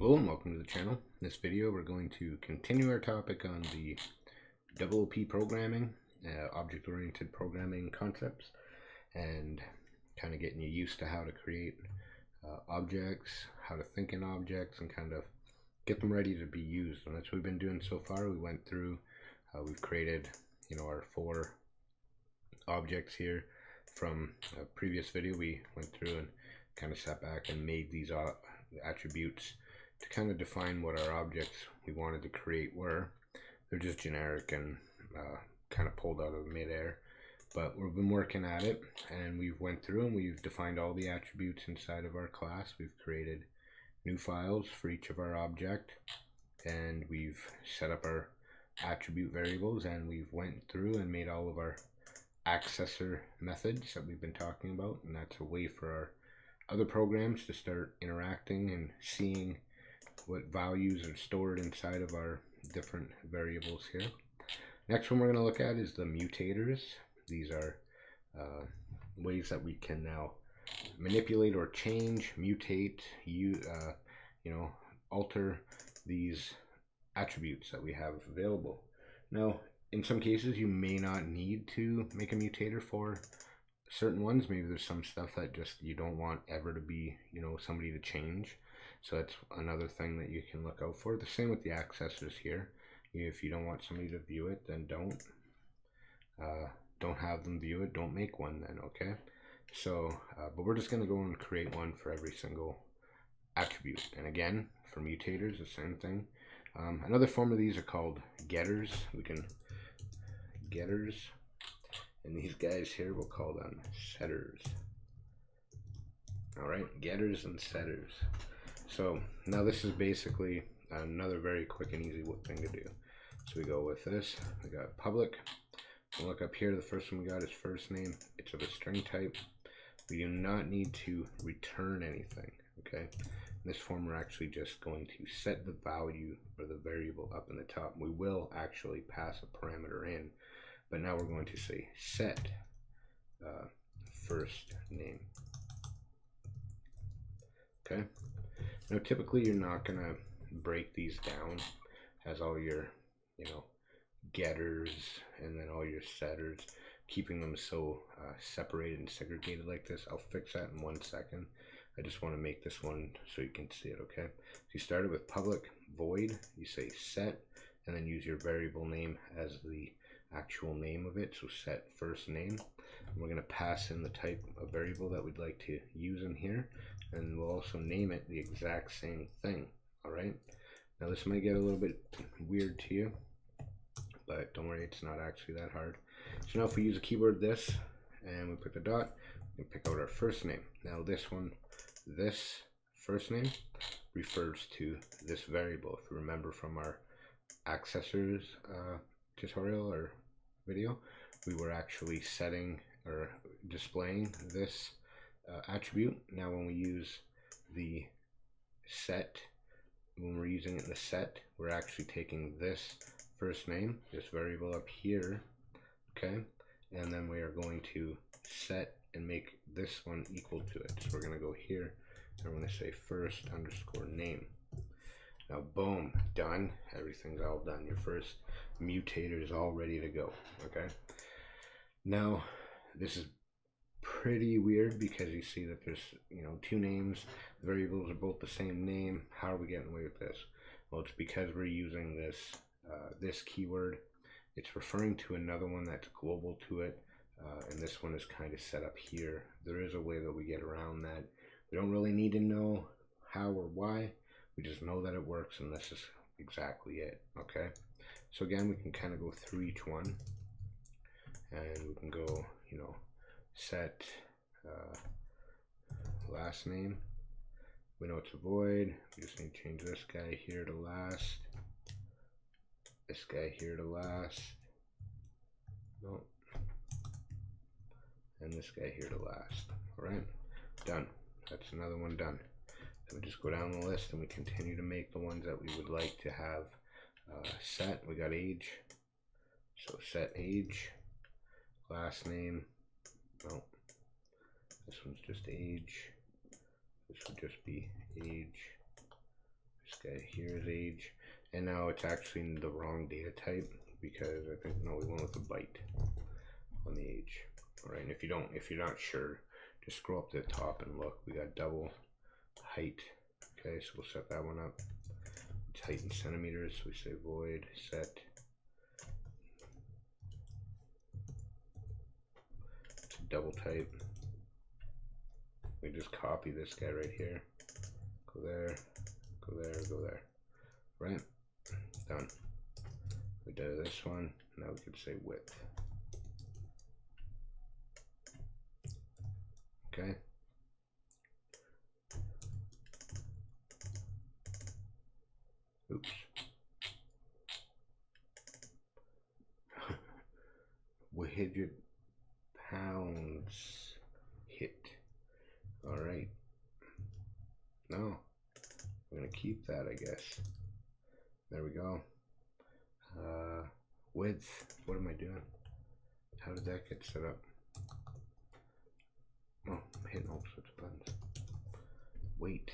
Hello and welcome to the channel. In this video we're going to continue our topic on the OOP programming, object-oriented programming concepts, and kind of getting you used to how to create objects, how to think in objects, and kind of get them ready to be used. And that's what we've been doing so far. We went through, we've created, our 4 objects here. From a previous video we went through and kind of sat back and made these attributes to kind of define what our objects we wanted to create were. They're just generic and kind of pulled out of midair, but we've been working at it, and we've went through and we've defined all the attributes inside of our class. We've created new files for each of our object, and we've set up our attribute variables, and we've went through and made all of our accessor methods that we've been talking about, and that's a way for our other programs to start interacting and seeing what values are stored inside of our different variables here. Next one we're going to look at is the mutators. These are ways that we can now manipulate or change, mutate, alter these attributes that we have available. Now, in some cases you may not need to make a mutator for certain ones. Maybe there's some stuff that just you don't want ever to be, somebody to change. So that's another thing that you can look out for. The same with the accessors here. If you don't want somebody to view it, then don't have them view it. Don't make one then, okay? So, but we're just going to go and create one for every single attribute. And again, for mutators, the same thing. Another form of these are called getters. We can getters, and these guys here we'll call them setters. All right, getters and setters. So now this is basically another very quick and easy thing to do. So we go with this. We got public. We'll look up here. The first one we got is first name. It's of a string type. We do not need to return anything. Okay. In this form, we're actually just going to set the value or the variable up in the top. We will actually pass a parameter in, but now we're going to say set first name. Okay. Now typically you're not going to break these down as all your, getters and then all your setters, keeping them so separated and segregated like this. I'll fix that in 1 second. I just want to make this one so you can see it, okay? So you started with public void, you say set, and then use your variable name as the actual name of it, so set first name. And we're going to pass in the type of variable that we'd like to use in here, and we'll also name it the exact same thing. All right, now this might get a little bit weird to you, but don't worry, it's not actually that hard. So now if we use a keyword this and we put the dot, we can pick out our first name. Now this one, this first name refers to this variable. If you remember from our accessors tutorial or video, we were actually setting or displaying this attribute. Now when we use the set, when we're using it in the set, we're actually taking this first name, this variable up here, okay, and then we are going to set and make this one equal to it. So we're going to go here and we're going to say first underscore name. Now boom, done. Everything's all done. Your first mutator is all ready to go. Okay, now this is pretty weird because you see that there's 2 names. The variables are both the same name. How are we getting away with this? Well, it's because we're using this this keyword. It's referring to another one that's global to it, and this one is kind of set up here. There is a way that we get around that. We don't really need to know how or why. We just know that it works, and this is exactly it. Okay, so again, we can kind of go through each one, and we can go, set last name. We know it's a void. We just need to change this guy here to last, this guy here to last, no, and this guy here to last. All right, done. That's another one done. So we just go down the list and we continue to make the ones that we would like to have set. We got age, so set age, last name, no, this one's just age, this would just be age, this guy here is age, and now it's actually the wrong data type because I think, no, we went with a byte on the age. All right, and if you're not sure, just scroll up to the top and look. We got double height. Okay, so we'll set that one up. It's height in centimeters. So we say void set to double type. We just copy this guy right here. Go there, go there, go there. Right? Done. We did this one. Now we could say width. Okay. Oops. Widget pounds hit. All right. No, I'm gonna keep that, I guess. There we go. Width. What am I doing? How did that get set up? Oh, I'm hitting all sorts of buttons. Wait.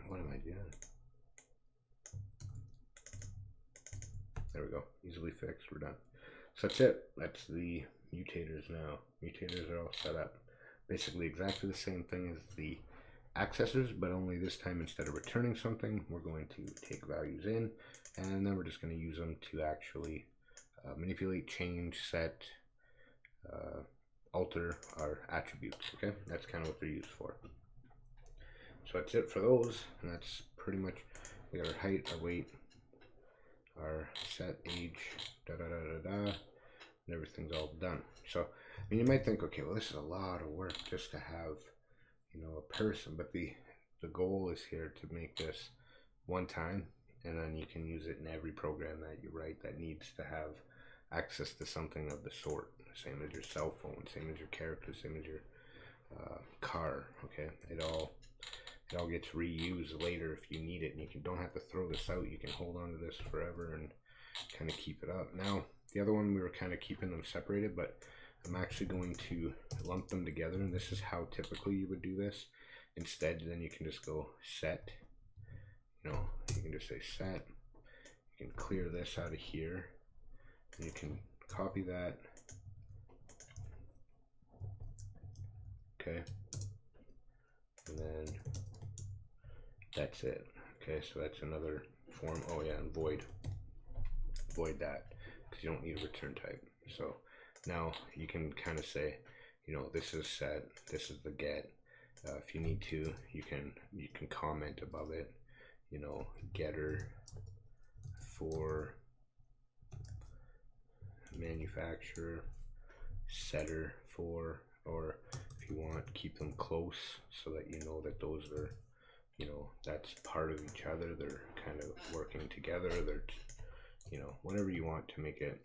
What am I doing? There we go. Easily fixed. We're done. So that's it. That's the mutators now. Mutators are all set up. Basically exactly the same thing as the accessors, but only this time instead of returning something, we're going to take values in, and then we're just going to use them to actually manipulate, change, set, alter our attributes. Okay, that's kind of what they're used for. So that's it for those, and that's pretty much, we got our height, our weight, our set, age, da da da da da, and everything's all done. So I mean, you might think, okay, well, this is a lot of work just to have, you know, a person, but the goal is here to make this one time, and then you can use it in every program that you write that needs to have access to something of the sort. Same as your cell phone, same as your character, same as your car. Okay, it all gets reused later if you need it, and you don't have to throw this out. You can hold on to this forever and kind of keep it up. Now the other one, we were kind of keeping them separated, but I'm actually going to lump them together, and this is how typically you would do this. Instead, then you can just go set, you know, you can just say set, you can clear this out of here, and you can copy that, okay, and then that's it. Okay, so that's another form. Oh yeah, and void that, because you don't need a return type. So now you can kind of say, you know, this is set, this is the get. If you need to, you can comment above it, you know, getter for manufacturer, setter for, or if you want, keep them close so that you know that those are, you know, that's part of each other. They're kind of working together. They're, you know, whatever you want to make it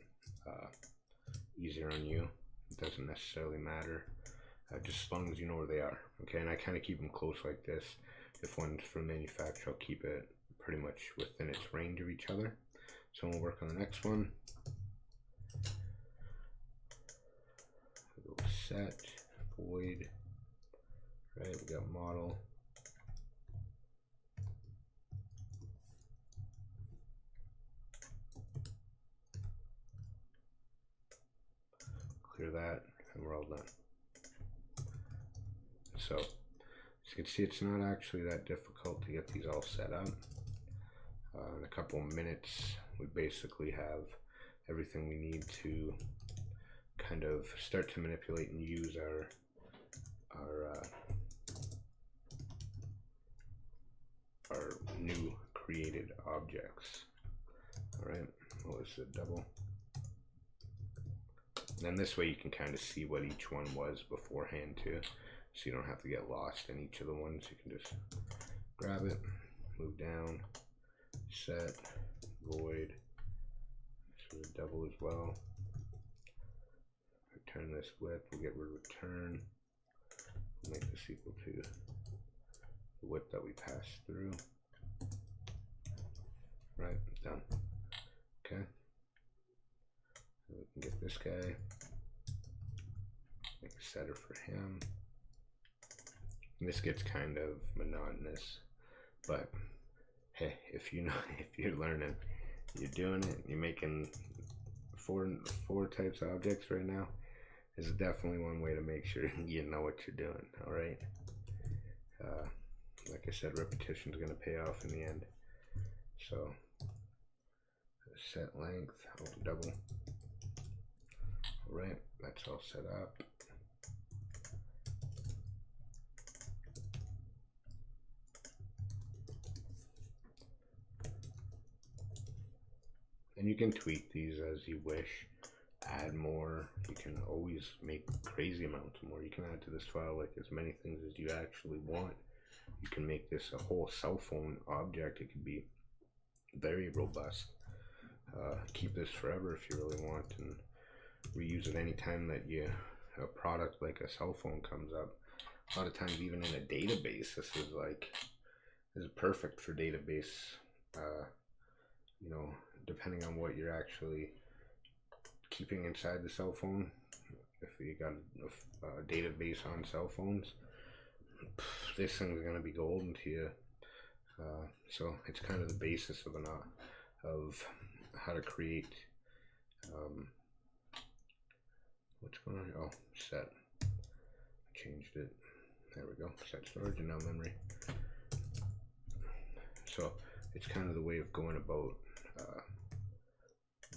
easier on you. It doesn't necessarily matter, just as long as you know where they are. Okay, and I kind of keep them close like this. If one's from manufacturer, I'll keep it pretty much within its range of each other. So we'll work on the next one. We'll go set, void, right, we got model. Clear that, and we're all done. So, as you can see, it's not actually that difficult to get these all set up. In a couple of minutes, we basically have everything we need to kind of start to manipulate and use our new created objects. All right, what was it, double? And this way you can kind of see what each one was beforehand too, so you don't have to get lost in each of the ones. You can just grab it, move down, set, void, so the double as well. Return this width, we'll get rid of return, we'll make this equal to the width that we passed through. Right, done. Okay. We can get this guy, make a setter for him. And this gets kind of monotonous, But hey, if you know, if you're learning, you're doing it, you're making four types of objects right now, is definitely one way to make sure you know what you're doing. All right. Like I said, repetition is going to pay off in the end. So set length, double. All right, that's all set up. And you can tweak these as you wish. Add more. You can always make crazy amounts more. You can add to this file like as many things as you actually want. You can make this a whole cell phone object. It could be very robust. Keep this forever if you really want, and reuse it anytime that a product like a cell phone comes up. A lot of times, even in a database, this is perfect for database. You know, depending on what you're actually keeping inside the cell phone. If you got a database on cell phones, this thing's gonna be golden to you. So it's kind of the basis of how to create. What's going on? Oh, set. Changed it. There we go. Set storage and now memory. So it's kind of the way of going about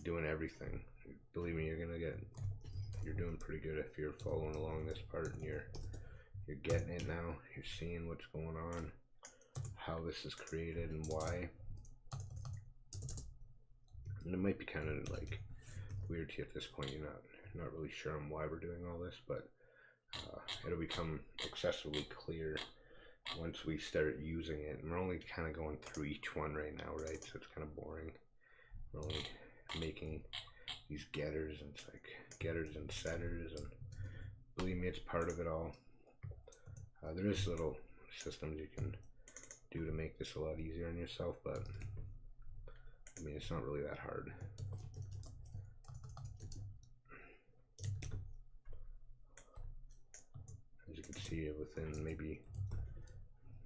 doing everything. Believe me, you're doing pretty good if you're following along this part and you're getting it now. You're seeing what's going on, how this is created and why. And it might be kind of like weird to you at this point. You're not really sure on why we're doing all this, but it'll become excessively clear once we start using it. And we're only kind of going through each one right now, right? So it's kind of boring. We're only making these getters, and it's like getters and setters, and believe me, it's part of it all. There is little systems you can do to make this a lot easier on yourself, but I mean, it's not really that hard. As you can see, within maybe,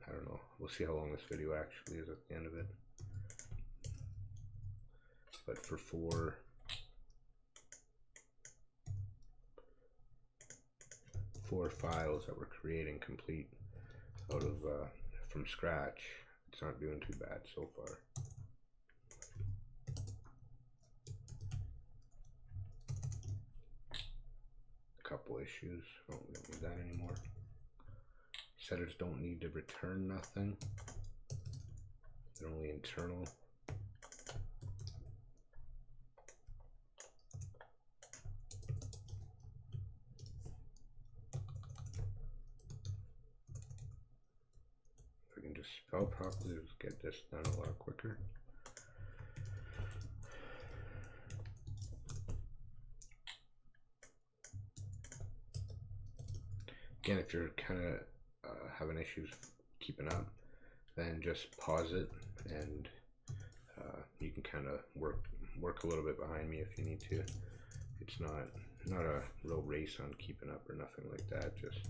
I don't know, we'll see how long this video actually is at the end of it. But for four files that we're creating complete out of from scratch, it's not doing too bad so far. A couple issues. Oh, we don't need that anymore. Setters don't need to return nothing. They're only internal. If we can just spell properly, just get this done a lot quicker. Again, if you're kind of having issues keeping up, then just pause it, and you can kind of work a little bit behind me if you need to. It's not a real race on keeping up or nothing like that. Just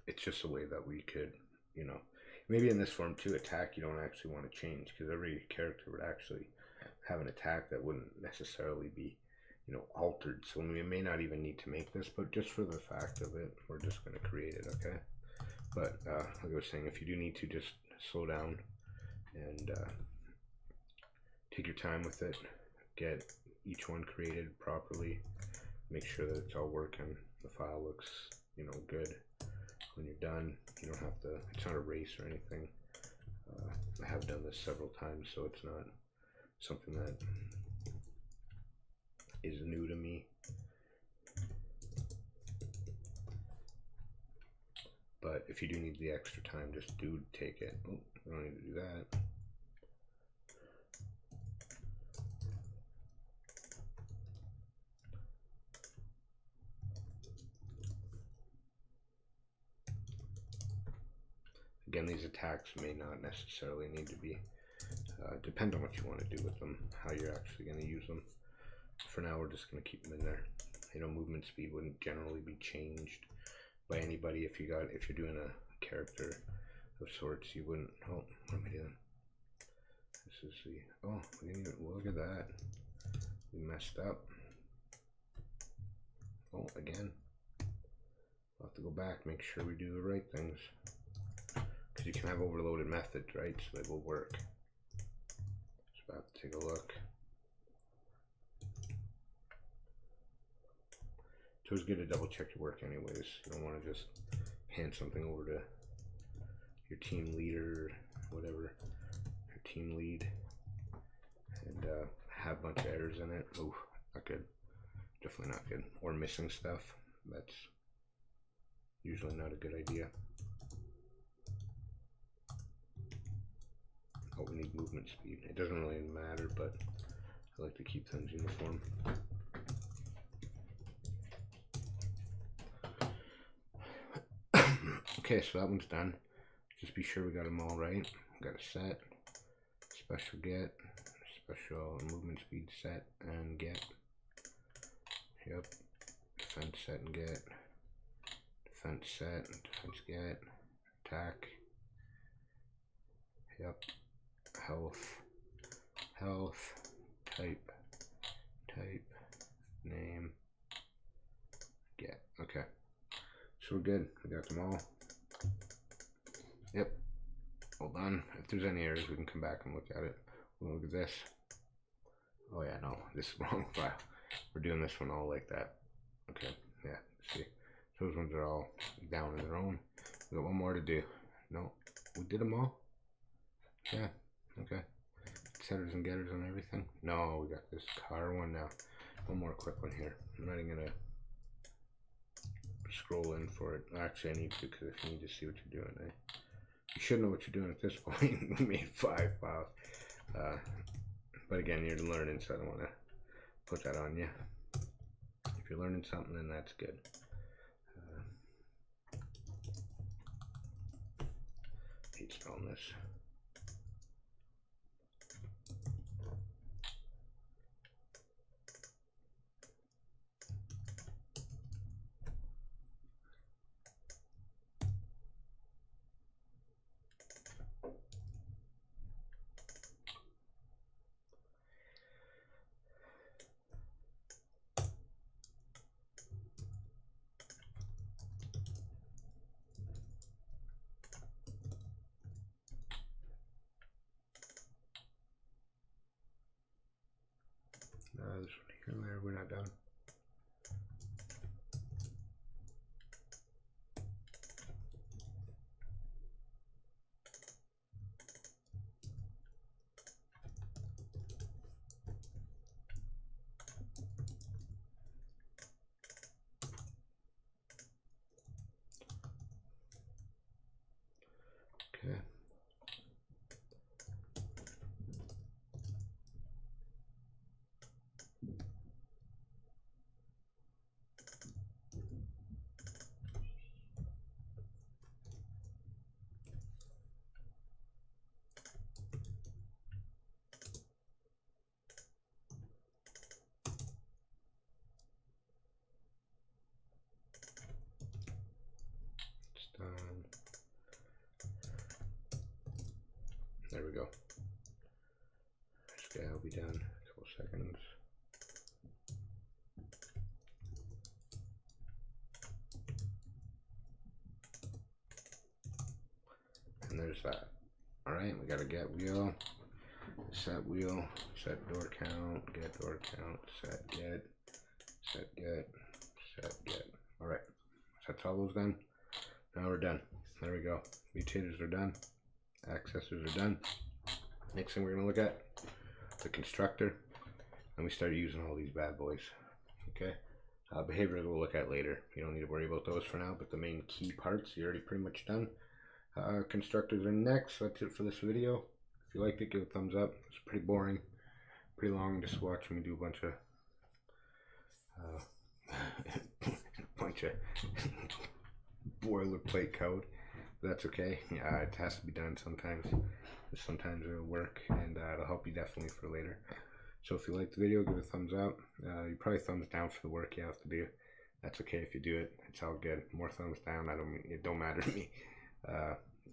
it's just a way that we could, you know, maybe in this form too, attack you don't actually want to change, because every character would actually have an attack that wouldn't necessarily be, you know, altered. So we may not even need to make this, but just for the fact of it, we're just going to create it, okay? But like I was saying, if you do need to, just slow down and take your time with it. Get each one created properly. Make sure that it's all working. The file looks, you know, good. When you're done, you don't have to, it's not a race or anything. I have done this several times, so it's not something that is new to me. But if you do need the extra time, just do take it. Oh, we don't need to do that. Again, these attacks may not necessarily need to be, depend on what you want to do with them, how you're actually going to use them. For now, we're just going to keep them in there. You know, movement speed wouldn't generally be changed by anybody if you're doing a character of sorts. You wouldn't. Oh, what am I doing? This is the. Oh, we didn't even look at that. We messed up. Oh, again. We'll have to go back, make sure we do the right things. Because you can have overloaded methods, right? So they will work. So I have to take a look. It's always good to double check your work anyways. You don't want to just hand something over to your team leader, whatever, your team lead, and have a bunch of errors in it. Oh, not good. Definitely not good. Or missing stuff. That's usually not a good idea. Oh, we need movement speed. It doesn't really matter, but I like to keep things uniform. Okay, so that one's done. Just be sure we got them all right. We got a set, special get, special movement speed set, and get. Yep. Defense set and get. Defense set, defense get, attack. Yep. Health, type, name, get. Okay. So we're good. We got them all. Yep. Hold on. If there's any errors, we can come back and look at it. We'll look at this. Oh yeah, no, this is the wrong file. We're doing this one all like that. Okay, yeah, see. Those ones are all down on their own. We got one more to do. No, we did them all? Yeah, okay. Setters and getters on everything? No, we got this car one now. One more quick one here. I'm not even gonna scroll in for it. Actually, I need to, because if you need to see what you're doing, you should know what you're doing at this point. We made 5 files. But again, you're learning, so I don't want to put that on you. If you're learning something, then that's good. Hate spelling this. This one here and there, we're not done. Okay. There we go. This guy will be done in a couple seconds. And there's that. Alright, we got a get wheel, set wheel, set door count, get door count, set get, set get, set get. Alright, so that's all those done. Now we're done. There we go. Mutators are done. Accessors are done. Next thing we're going to look at, the constructor. And we start using all these bad boys. Okay. Behaviors we'll look at later. You don't need to worry about those for now, but the main key parts, you're already pretty much done. Constructors are next. So that's it for this video. If you liked it, give it a thumbs up. It's pretty boring, pretty long. Just watch me do a bunch of boilerplate code. That's okay. It has to be done sometimes. Sometimes it'll work, and it'll help you definitely for later. So if you liked the video, give it a thumbs up. You probably thumbs down for the work you have to do. That's okay if you do it. It's all good. More thumbs down. It don't matter to me.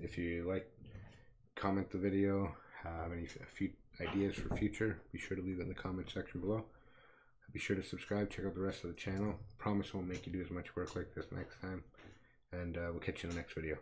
if you like, comment the video, have any few ideas for future, be sure to leave it in the comment section below. Be sure to subscribe, check out the rest of the channel. Promise won't make you do as much work like this next time. And we'll catch you in the next video.